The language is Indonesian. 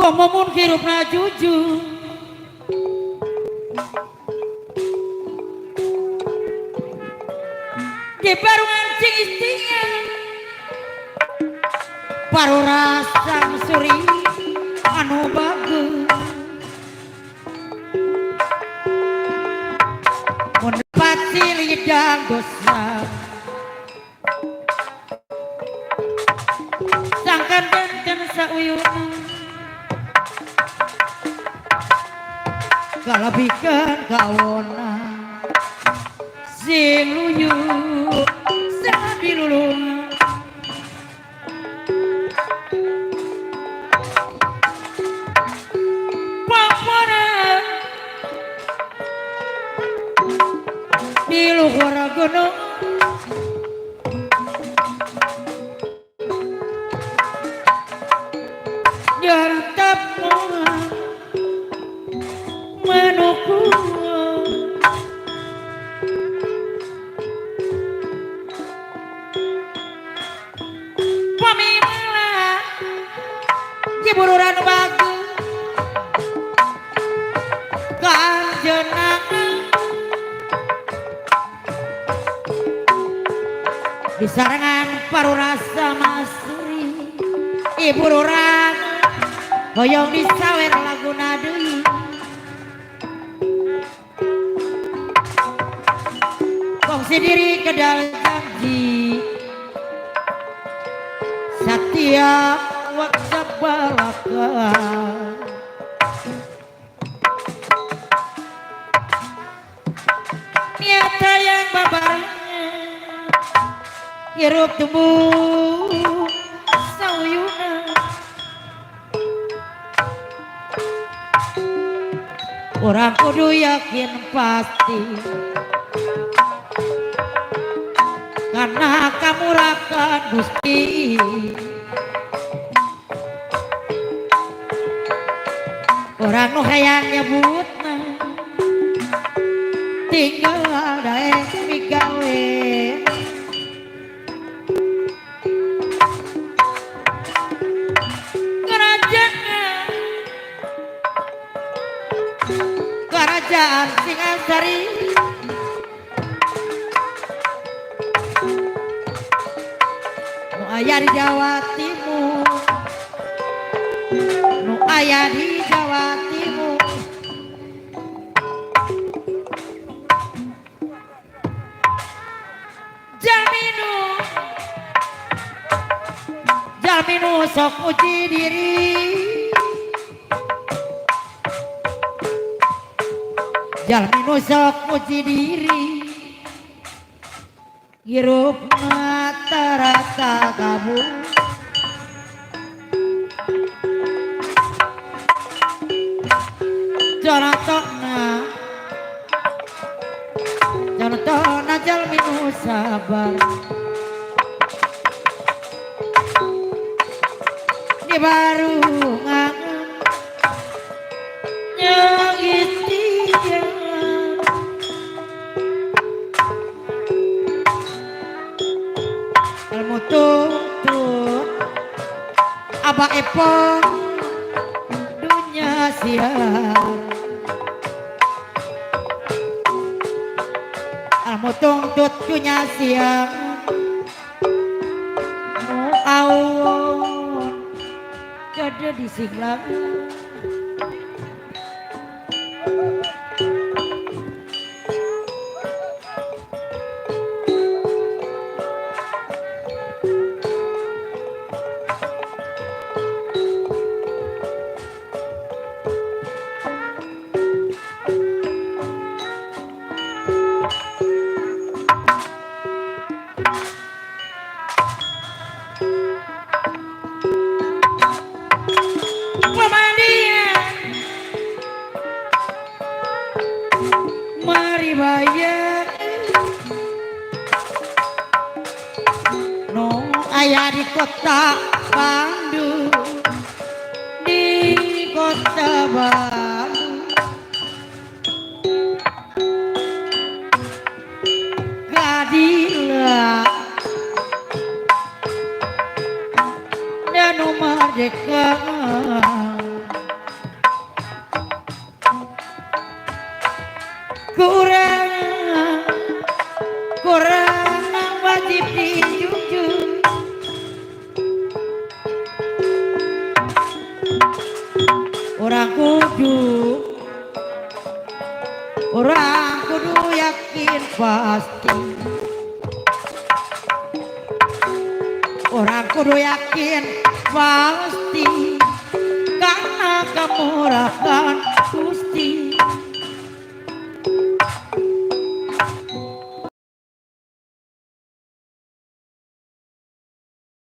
Komomun hirupna jujur di barungan cing istingan paru rasang suri anu bagus mun pati lidah gosna sangkan benten sauyuna galabikeun kaona sing luyu dilulung papana di luhur gunung nyantap menukung bururan bagus kanjenang di sarangan paru rasa masuri ibu rurang hoyong disawer laguna deui kongsi diri kedal janji satya waksa balaka niata yang babarnya hirup tumbuh sauyuna orang kudu yakin pasti karena kamu rakan Gusti orang nu hayang nyebutna tinggal daek migawe kerajaan Singasari nu aya di Jawa Timur nu aya di Jawa Timur jalminu sok uji diri jalminu sok uji diri hirup mata rasa kabur Jonatona jalminu sabar di barungan yang istian ilmu tuntut abah epong dunia siar ilmu tuntut dunia siar awon ada di Silat aya di kota Bandung di kota Bandung gadilah dan merdeka orang kudu yakin pasti, orang kudu yakin pasti, karena kemurahan